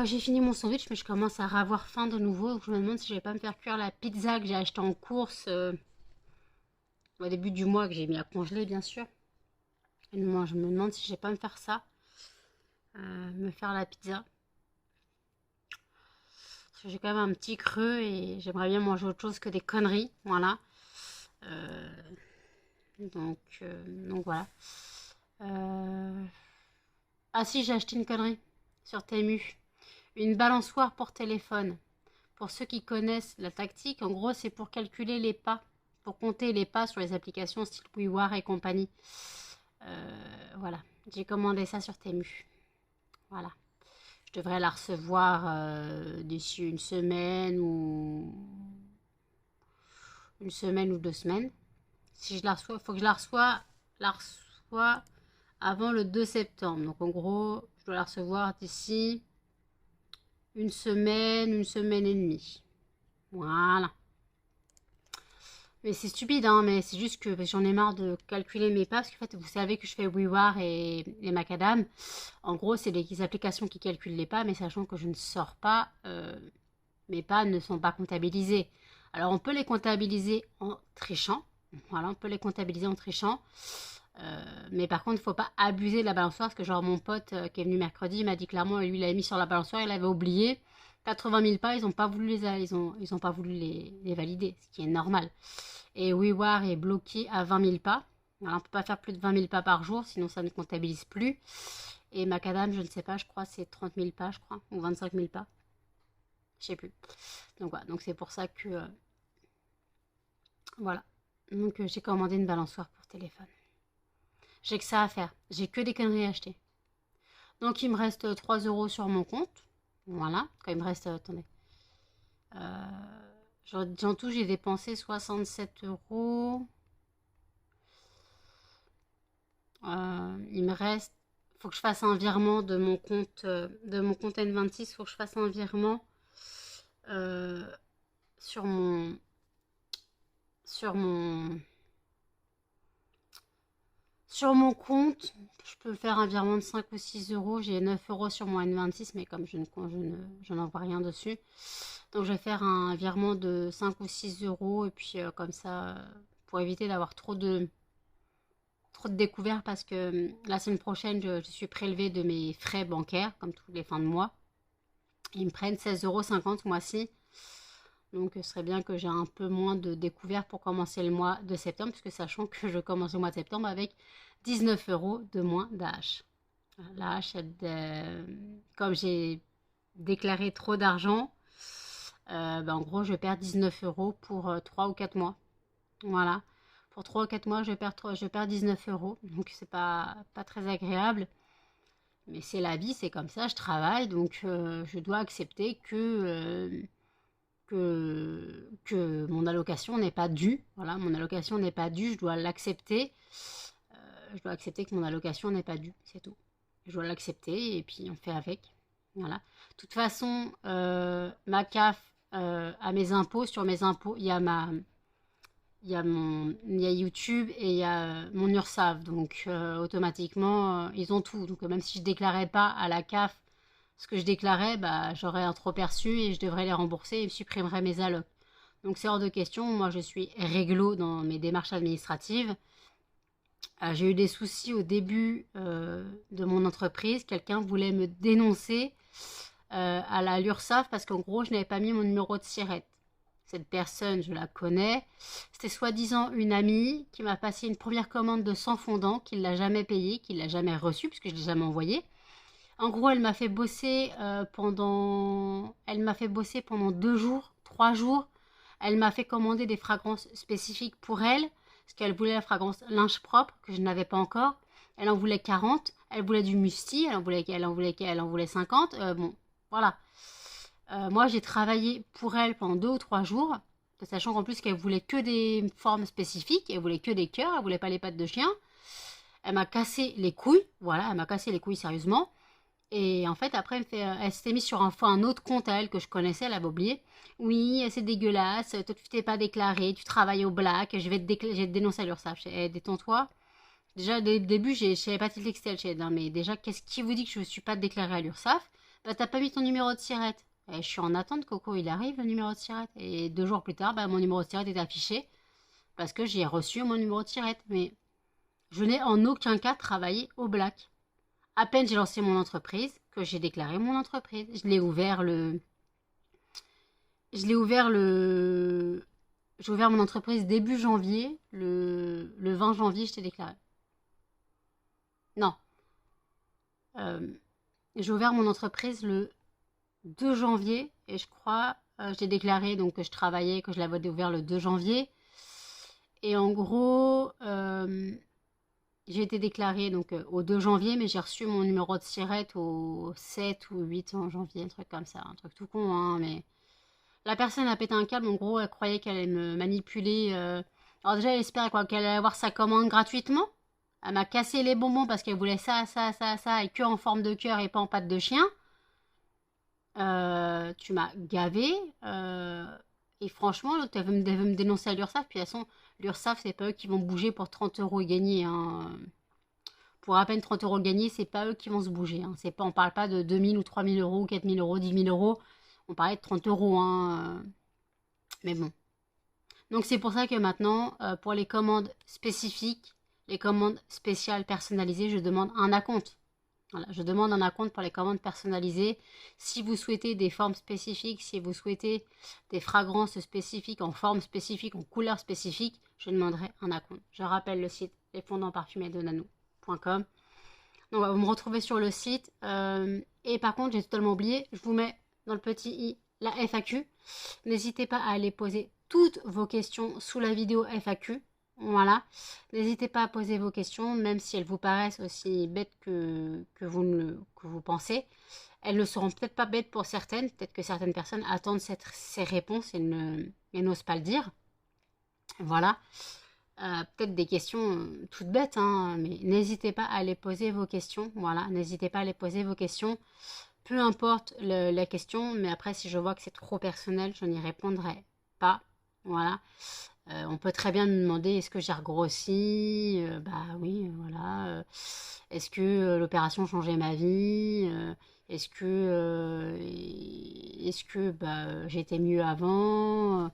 J'ai fini mon sandwich, mais je commence à avoir faim de nouveau, donc je me demande si je vais pas me faire cuire la pizza que j'ai achetée en course au début du mois, que j'ai mis à congeler, bien sûr. Et moi, je me demande si je vais pas me faire ça, me faire la pizza. Parce que j'ai quand même un petit creux et j'aimerais bien manger autre chose que des conneries, voilà. Euh, donc voilà. Ah si, j'ai acheté une connerie sur Temu. Une balançoire pour téléphone. Pour ceux qui connaissent la tactique, en gros, c'est pour calculer les pas, pour compter les pas sur les applications style WeWar et compagnie. Voilà, j'ai commandé ça sur Temu. Voilà. Je devrais la recevoir d'ici une semaine ou 2 semaines. Si je la reçois, il faut que je la reçois avant le 2 septembre. Donc en gros, je dois la recevoir d'ici une semaine et demie. Voilà. Mais c'est stupide, hein, mais c'est juste que j'en ai marre de calculer mes pas, parce qu'en fait, vous savez que je fais WeWar et Macadam. En gros, c'est les applications qui calculent les pas, mais sachant que je ne sors pas, mes pas ne sont pas comptabilisés. Alors, on peut les comptabiliser en trichant. Voilà, on peut les comptabiliser en trichant. Mais par contre, il ne faut pas abuser de la balançoire, parce que genre mon pote qui est venu mercredi, il m'a dit clairement, lui, il l'avait mis sur la balançoire, il l'avait oublié. 80 000 pas, ils n'ont pas voulu ils ont pas voulu les valider, ce qui est normal. Et WeWar est bloqué à 20 000 pas. Alors, on ne peut pas faire plus de 20 000 pas par jour, sinon ça ne comptabilise plus. Et Macadam, je ne sais pas, je crois c'est 30 000 pas, je crois, ou 25 000 pas. Je sais plus. Donc voilà, donc c'est pour ça que... voilà. Donc j'ai commandé une balançoire pour téléphone. J'ai que ça à faire. J'ai que des conneries à acheter. Donc il me reste 3 euros sur mon compte. Voilà. Quand il me reste... attendez. En tout, j'ai dépensé 67 euros. Il me reste... faut que je fasse un virement de mon compte N26. Faut que je fasse un virement sur mon... Sur mon compte, je peux faire un virement de 5 ou 6 euros. J'ai 9 euros sur mon N26, mais comme je n'en vois rien dessus. Donc je vais faire un virement de 5 ou 6 euros. Et puis comme ça, pour éviter d'avoir trop de découvertes, parce que la semaine prochaine, je suis prélevée de mes frais bancaires, comme tous les fins de mois. Ils me prennent 16,50 € ce mois-ci. Donc ce serait bien que j'ai un peu moins de découvertes pour commencer le mois de septembre, puisque sachant que je commence le mois de septembre avec 19 euros de moins d'AH. L'AH, comme j'ai déclaré trop d'argent, en gros je perds 19 euros pour 3 ou 4 mois. Voilà. Pour 3 ou 4 mois, je perds 19 euros. Donc c'est pas très agréable. Mais c'est la vie, c'est comme ça, je travaille, donc je dois accepter que que mon allocation n'est pas due. Voilà, mon allocation n'est pas due, je dois l'accepter. Je dois accepter que mon allocation n'est pas due, c'est tout. Je dois l'accepter et puis on fait avec. Voilà. De toute façon, ma CAF a mes impôts. Sur mes impôts, il y a YouTube et il y a mon URSSAF. Donc automatiquement, ils ont tout. Donc même si je déclarais pas à la CAF ce que je déclarais, bah, j'aurais un trop perçu et je devrais les rembourser et je supprimerais mes allocs. Donc c'est hors de question. Moi, je suis réglo dans mes démarches administratives. J'ai eu des soucis au début de mon entreprise. Quelqu'un voulait me dénoncer à l'URSSAF parce qu'en gros, je n'avais pas mis mon numéro de SIRET. Cette personne, je la connais. C'était soi-disant une amie qui m'a passé une première commande de 100 fondants, qu'il ne l'a jamais payé, qu'il ne l'a jamais reçu, puisque je ne l'ai jamais envoyé. En gros, elle m'a fait bosser pendant 2 jours, 3 jours. Elle m'a fait commander des fragrances spécifiques pour elle, parce qu'elle voulait la fragrance linge propre, que je n'avais pas encore. Elle en voulait 40. Elle voulait du musti, elle en voulait 50. Bon, voilà. Moi, j'ai travaillé pour elle pendant 2 ou 3 jours, sachant qu'en plus qu'elle voulait que des formes spécifiques, elle voulait que des cœurs, elle voulait pas les pattes de chien. Elle m'a cassé les couilles, voilà, elle m'a cassé les couilles sérieusement. Et en fait, après, elle s'était mise sur un autre compte à elle que je connaissais, elle avait oublié. Oui, c'est dégueulasse, toi tu t'es pas déclaré, tu travailles au black, je vais te dénoncer à l'URSSAF. Détends-toi. Déjà, dès le début, je savais pas tilté que c'était elle. Non, mais déjà, qu'est-ce qui vous dit que je ne suis pas déclarée à l'URSSAF? Bah, t'as pas mis ton numéro de SIRET. Et je suis en attente, Coco, il arrive, le numéro de SIRET. Et 2 jours plus tard, bah, mon numéro de SIRET est affiché parce que j'ai reçu mon numéro de SIRET. Mais je n'ai en aucun cas travaillé au black. À peine j'ai lancé mon entreprise que j'ai déclaré mon entreprise. J'ai ouvert mon entreprise début janvier. Le 20 janvier, je t'ai déclaré. Non. J'ai ouvert mon entreprise le 2 janvier et je crois, j'ai déclaré donc que je travaillais, que je l'avais ouvert le 2 janvier. Et en gros, j'ai été déclarée donc au 2 janvier, mais j'ai reçu mon numéro de SIRET au 7 ou 8 en janvier, un truc comme ça, un truc tout con, hein, mais la personne a pété un câble, en gros, elle croyait qu'elle allait me manipuler. Alors déjà, elle espérait quoi, qu'elle allait avoir sa commande gratuitement. Elle m'a cassé les bonbons parce qu'elle voulait ça, ça, ça, ça, et que en forme de cœur et pas en patte de chien. Tu m'as gavé. Et franchement, elle veut me dénoncer à l'URSSAF. Puis de toute façon, l'URSSAF, c'est pas eux qui vont bouger pour 30 € gagnés. Hein. Pour à peine 30 € gagnés, c'est pas eux qui vont se bouger. Hein. On parle pas de 2000 ou 3000 €, 4000 €, 10 000 €. On parlait de 30 €. Hein. Mais bon. Donc c'est pour ça que maintenant, pour les commandes spécifiques, les commandes spéciales personnalisées, je demande un acompte. Voilà, je demande un acompte pour les commandes personnalisées. Si vous souhaitez des formes spécifiques, si vous souhaitez des fragrances spécifiques, en forme spécifique, en couleur spécifique, je demanderai un acompte. Je rappelle le site lesfondantparfumés.com. Donc vous me retrouvez sur le site. Et par contre, j'ai totalement oublié, je vous mets dans le petit i la FAQ. N'hésitez pas à aller poser toutes vos questions sous la vidéo FAQ. Voilà, n'hésitez pas à poser vos questions, même si elles vous paraissent aussi bêtes que vous pensez. Elles ne seront peut-être pas bêtes pour certaines, peut-être que certaines personnes attendent ces réponses et n'osent pas le dire. Voilà, peut-être des questions toutes bêtes, hein, mais n'hésitez pas à aller poser vos questions. Voilà, n'hésitez pas à aller poser vos questions, peu importe la question, mais après si je vois que c'est trop personnel, je n'y répondrai pas. Voilà. On peut très bien me demander est-ce que j'ai regrossi, bah oui, voilà. Est-ce que l'opération changeait ma vie, est-ce que bah, j'étais mieux avant,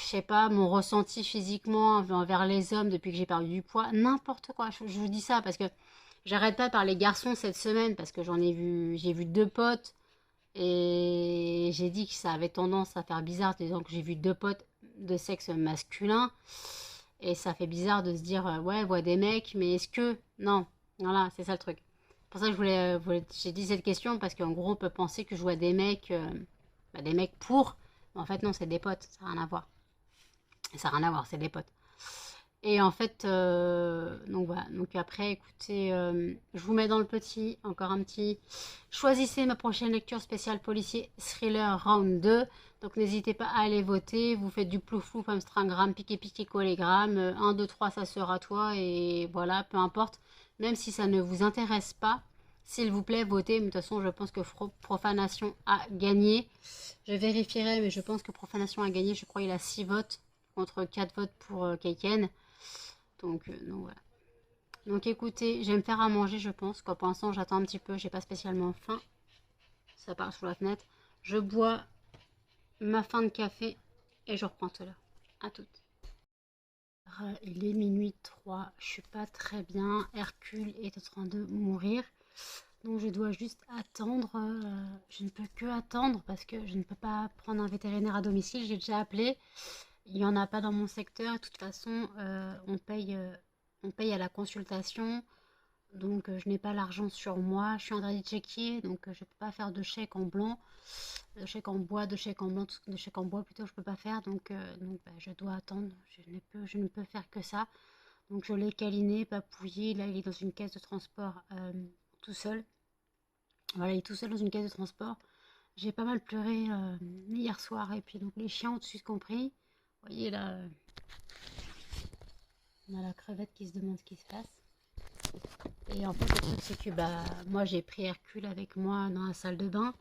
je sais pas, mon ressenti physiquement envers les hommes depuis que j'ai perdu du poids, n'importe quoi. Je vous dis ça parce que j'arrête pas de parler garçons cette semaine parce que j'ai vu 2 potes. Et j'ai dit que ça avait tendance à faire bizarre, disant que j'ai vu 2 potes de sexe masculin. Et ça fait bizarre de se dire, ouais, voit des mecs, mais est-ce que... Non, voilà, c'est ça le truc. C'est pour ça que j'ai dit cette question, parce qu'en gros, on peut penser que je vois des mecs pour... Mais en fait, non, c'est des potes, ça n'a rien à voir. Ça n'a rien à voir, c'est des potes. Et en fait, donc voilà. Donc après, écoutez, je vous mets dans le petit, encore un petit. Choisissez ma prochaine lecture spéciale policier thriller round 2. Donc n'hésitez pas à aller voter. Vous faites du plouf-plouf, Instagram, piqué-piqué, collégramme. 1, 2, 3, ça sera toi. Et voilà, peu importe. Même si ça ne vous intéresse pas, s'il vous plaît, votez. Mais de toute façon, je pense que Profanation a gagné. Je vérifierai, mais je pense que Profanation a gagné. Je crois qu'il a 6 votes contre 4 votes pour Keiken. Donc voilà. Donc écoutez, je vais me faire à manger, je pense. Quoi, pour l'instant, j'attends un petit peu. J'ai pas spécialement faim. Ça part sous la fenêtre. Je bois ma fin de café et je reprends tout à l'heure. À toutes. Il est minuit 3. Je suis pas très bien. Hercule est en train de mourir. Donc je dois juste attendre. Je ne peux que attendre parce que je ne peux pas prendre un vétérinaire à domicile. J'ai déjà appelé. Il n'y en a pas dans mon secteur. De toute façon, on paye à la consultation. Donc je n'ai pas l'argent sur moi. Je suis en train de checker. Donc je ne peux pas faire de chèque en blanc. De chèque en bois, de chèque en blanc, de chèque en bois plutôt, je ne peux pas faire. Donc je dois attendre. Je ne peux faire que ça. Donc je l'ai câliné, papouillé. Là, il est dans une caisse de transport tout seul. Voilà, il est tout seul dans une caisse de transport. J'ai pas mal pleuré hier soir. Et puis donc les chiens au-dessus compris. Vous voyez là, on a la crevette qui se demande ce qui se passe. Et en fait, le truc, c'est que moi, j'ai pris Hercule avec moi dans la salle de bain,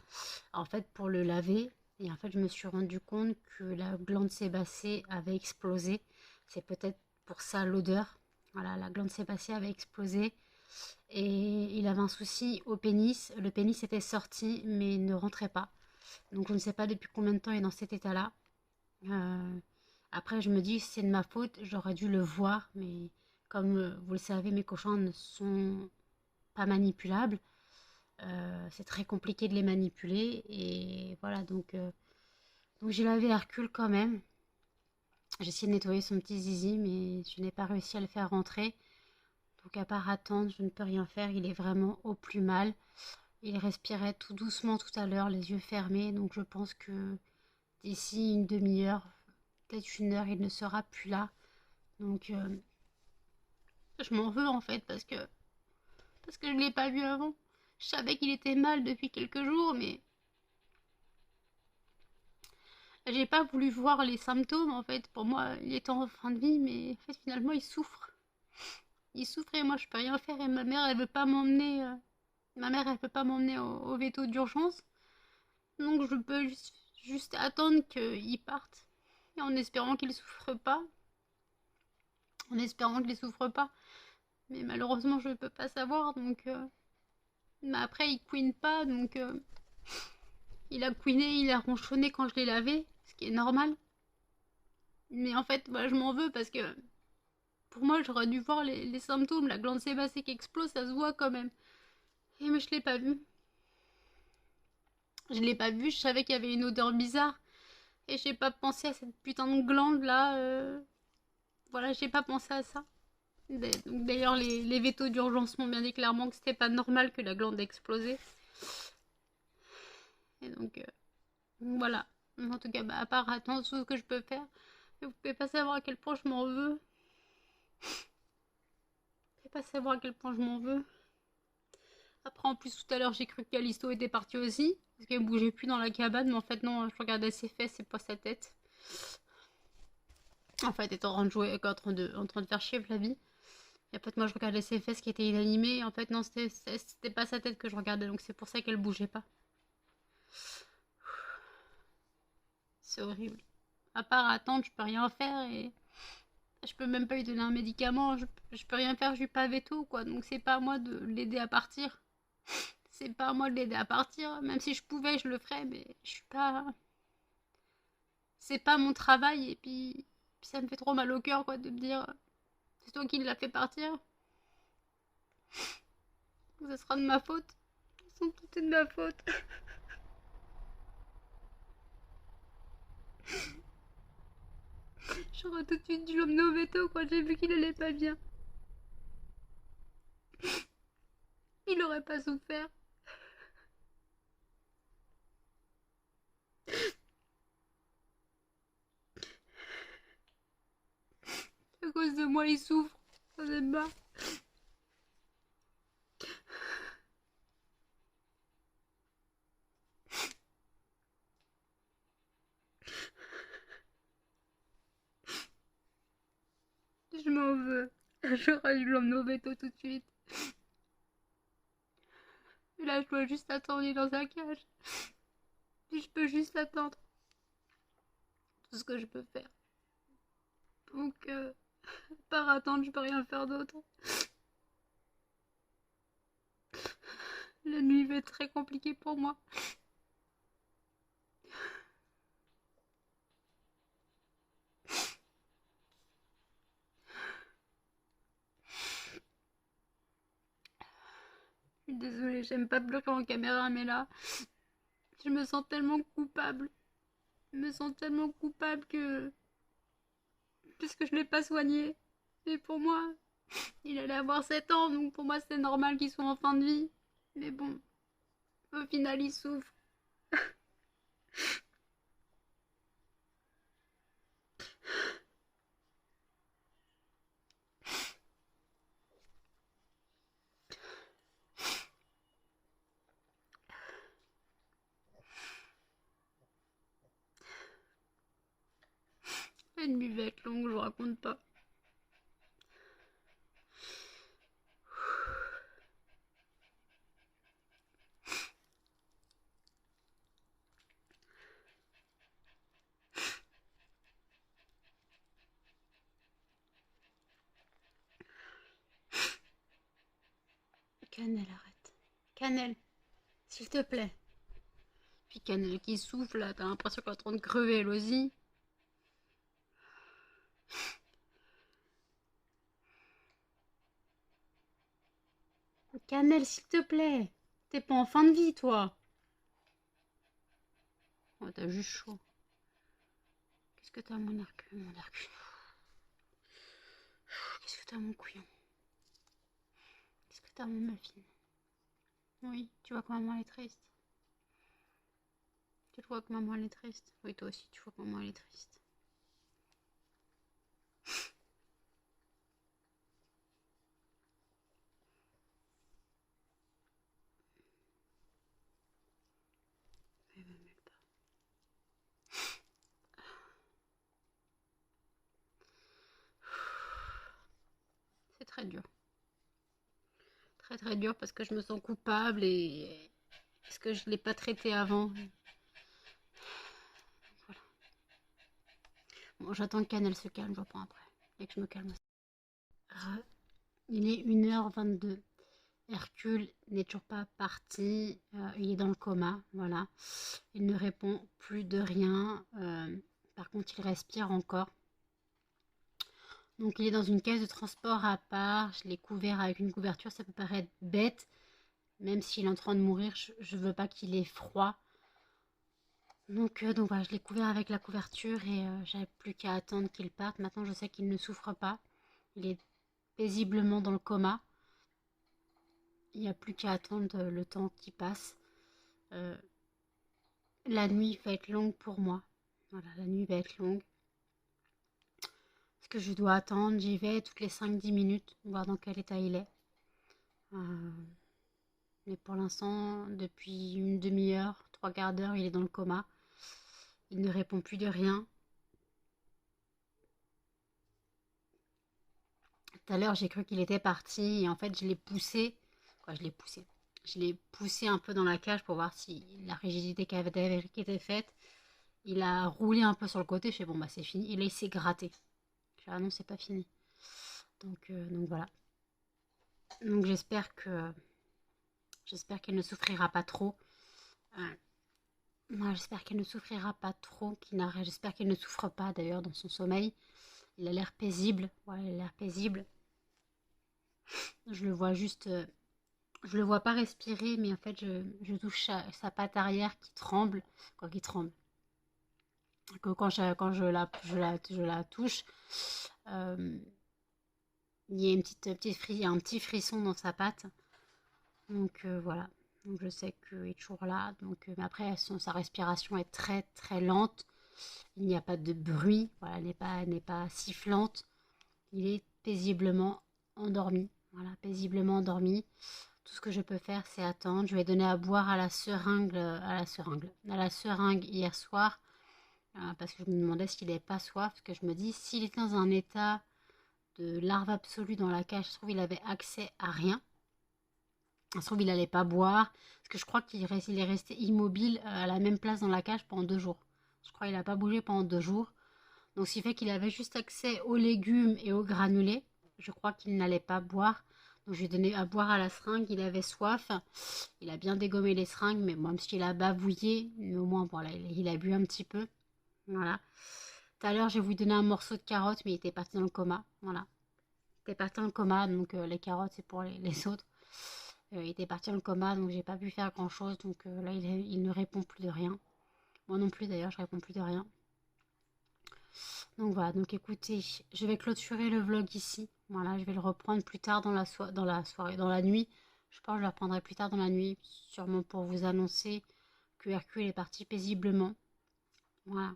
en fait, pour le laver. Et en fait, je me suis rendu compte que la glande sébacée avait explosé. C'est peut-être pour ça l'odeur. Voilà, la glande sébacée avait explosé. Et il avait un souci au pénis. Le pénis était sorti, mais ne rentrait pas. Donc, je ne sais pas depuis combien de temps il est dans cet état-là. Après, je me dis, c'est de ma faute, j'aurais dû le voir, mais comme vous le savez, mes cochons ne sont pas manipulables. C'est très compliqué de les manipuler. Et voilà, donc j'ai lavé Hercule quand même. J'ai essayé de nettoyer son petit zizi, mais je n'ai pas réussi à le faire rentrer. Donc à part attendre, je ne peux rien faire. Il est vraiment au plus mal. Il respirait tout doucement tout à l'heure, les yeux fermés. Donc je pense que d'ici une demi-heure, peut-être une heure, il ne sera plus là. Donc je m'en veux en fait parce que je ne l'ai pas vu avant. Je savais qu'il était mal depuis quelques jours, mais j'ai pas voulu voir les symptômes en fait. Pour moi, il est en fin de vie, mais en fait, finalement, il souffre. Il souffre et moi, je peux rien faire. Et ma mère, elle veut pas m'emmener. Ma mère, elle peut pas m'emmener au veto d'urgence. Donc, je peux juste attendre qu'il parte. Et en espérant qu'il souffre pas. En espérant qu'il souffre pas. Mais malheureusement, je peux pas savoir. Donc, mais après, il couine pas. Donc, il a couiné, il a ronchonné quand je l'ai lavé. Ce qui est normal. Mais en fait, je m'en veux parce que pour moi, j'aurais dû voir les symptômes. La glande sébacée qui explose, ça se voit quand même. Et mais je l'ai pas vu. Je l'ai pas vu, je savais qu'il y avait une odeur bizarre. Et j'ai pas pensé à cette putain de glande là. Voilà, j'ai pas pensé à ça. D'ailleurs, les vétos d'urgence m'ont bien dit clairement que c'était pas normal que la glande ait explosé. Et donc, voilà. En tout cas, à part attendre tout ce que je peux faire. Vous pouvez pas savoir à quel point je m'en veux. Vous pouvez pas savoir à quel point je m'en veux. Après, en plus, tout à l'heure, j'ai cru que Callisto était parti aussi. Parce qu'elle bougeait plus dans la cabane. Mais en fait, non, je regardais ses fesses et pas sa tête. En fait, elle était en train de jouer, en train de faire chier Flavie. Et en fait, moi, je regardais ses fesses qui étaient inanimées. Et en fait, non, c'était pas sa tête que je regardais. Donc, c'est pour ça qu'elle bougeait pas. C'est horrible. À part attendre, je peux rien faire. Et je peux même pas lui donner un médicament. Je peux rien faire, je lui pas veto, quoi. Donc, c'est pas à moi de l'aider à partir. C'est pas à moi de l'aider à partir. Même si je pouvais, je le ferais. Mais je suis pas. C'est pas mon travail. Et puis ça me fait trop mal au cœur, quoi, de me dire. C'est toi qui l'as fait partir. Ça sera de ma faute. Tout est de ma faute. J'aurais tout de suite dû l'emmener au veto quand j'ai vu qu'il allait pas bien. Il aurait pas souffert. À cause de moi il souffre. Ça n'aime pas. Je m'en veux. J'aurais dû l'emmener au veto tout de suite. Et là, je dois juste attendre, il est dans sa cage. Puis je peux juste attendre. Tout ce que je peux faire. Donc, par attendre, je peux rien faire d'autre. La nuit va être très compliquée pour moi. Je suis désolée, j'aime pas pleurer en caméra, mais là, je me sens tellement coupable. Je me sens tellement coupable que... Puisque je l'ai pas soigné. Et pour moi, il allait avoir 7 ans, donc pour moi c'est normal qu'il soit en fin de vie. Mais bon, au final il souffre. La nuit va être longue, je vous raconte pas. Cannelle, arrête. Cannelle, s'il te plaît. Puis Cannelle qui souffle, là, t'as l'impression qu'elle est en train de crever elle aussi. Cannelle, s'il te plaît. T'es pas en fin de vie, toi. Oh, t'as juste chaud. Qu'est-ce que t'as, mon Hercule, mon Hercule? Qu'est-ce que t'as, mon couillon? Qu'est-ce que t'as, mon muffin? Oui, tu vois que maman elle est triste. Tu vois que maman elle est triste. Oui, toi aussi, tu vois que maman elle est triste. Elle me mêle pas. C'est très dur. Très très dur parce que je me sens coupable et parce que je ne l'ai pas traité avant. Voilà. Bon, j'attends que Canel se calme, je reprends après. Et que je me calme aussi. Il est 1h22. Hercule n'est toujours pas parti. Il est dans le coma. Voilà. Il ne répond plus de rien. Par contre, il respire encore. Donc, il est dans une caisse de transport à part. Je l'ai couvert avec une couverture. Ça peut paraître bête. Même s'il est en train de mourir, je veux pas qu'il ait froid. Donc voilà, je l'ai couvert avec la couverture et j'avais plus qu'à attendre qu'il parte. Maintenant, je sais qu'il ne souffre pas. Il est paisiblement dans le coma. Il n'y a plus qu'à attendre le temps qui passe. Euh, la nuit va être longue pour moi. Voilà, la nuit va être longue. Parce que je dois attendre, j'y vais toutes les 5-10 minutes, voir dans quel état il est. Mais pour l'instant, depuis une demi-heure, 3/4 d'heure, il est dans le coma. Il ne répond plus de rien. Tout à l'heure, j'ai cru qu'il était parti et en fait, je l'ai poussé. Quoi, je l'ai poussé. Je l'ai poussé un peu dans la cage pour voir si la rigidité qui était faite. Il a roulé un peu sur le côté. Je fais bon, bah c'est fini. Et là, il s'est gratté. Je fais ah non, c'est pas fini. Donc voilà. Donc j'espère qu'elle ne souffrira pas trop. Moi, j'espère qu'elle ne souffrira pas trop. J'espère qu'elle ne souffre pas d'ailleurs dans son sommeil. Il a l'air paisible. Ouais, il a l'air paisible. Je le vois juste. Je le vois pas respirer, mais en fait, je touche sa patte arrière qui tremble. Quoi, qui tremble. Que quand je la touche, euh, il y a un petit frisson dans sa patte. Donc voilà. Donc je sais qu'il est toujours là. Donc, mais après, sa respiration est très très lente. Il n'y a pas de bruit. Voilà, elle n'est pas sifflante. Il est paisiblement endormi. Voilà, paisiblement endormi. Tout ce que je peux faire, c'est attendre. Je vais donner à boire à la seringue hier soir. Parce que je me demandais s'il n'avait pas soif. Parce que je me dis, s'il est dans un état de larve absolue dans la cage, je trouve qu'il avait accès à rien. Ça se trouve, il n'allait pas boire. Parce que je crois qu'il est resté immobile à la même place dans la cage pendant 2 jours. Je crois qu'il n'a pas bougé pendant 2 jours. Donc, ce qui fait qu'il avait juste accès aux légumes et aux granulés. Je crois qu'il n'allait pas boire. Donc, je lui ai donné à boire à la seringue. Il avait soif. Il a bien dégommé les seringues. Mais moi, même s'il a bavouillé, mais au moins, voilà, il a bu un petit peu. Voilà. Tout à l'heure, j'ai voulu donner un morceau de carotte, mais il était parti dans le coma. Voilà. Il était parti dans le coma. Donc, les carottes, c'est pour les autres. Il était parti dans le coma, donc j'ai pas pu faire grand chose. Donc là, il ne répond plus de rien. Moi non plus d'ailleurs, je réponds plus de rien. Donc voilà, donc écoutez, je vais clôturer le vlog ici. Voilà, je vais le reprendre plus tard dans la soirée, dans la nuit. Je pense que je le reprendrai plus tard dans la nuit, sûrement pour vous annoncer que Hercule est parti paisiblement. Voilà.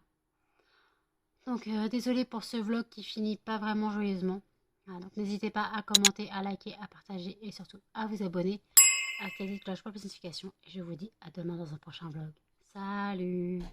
Donc désolée pour ce vlog qui finit pas vraiment joyeusement. Voilà, donc n'hésitez pas à commenter, à liker, à partager et surtout à vous abonner. Activez la cloche pour les notifications et je vous dis à demain dans un prochain vlog. Salut!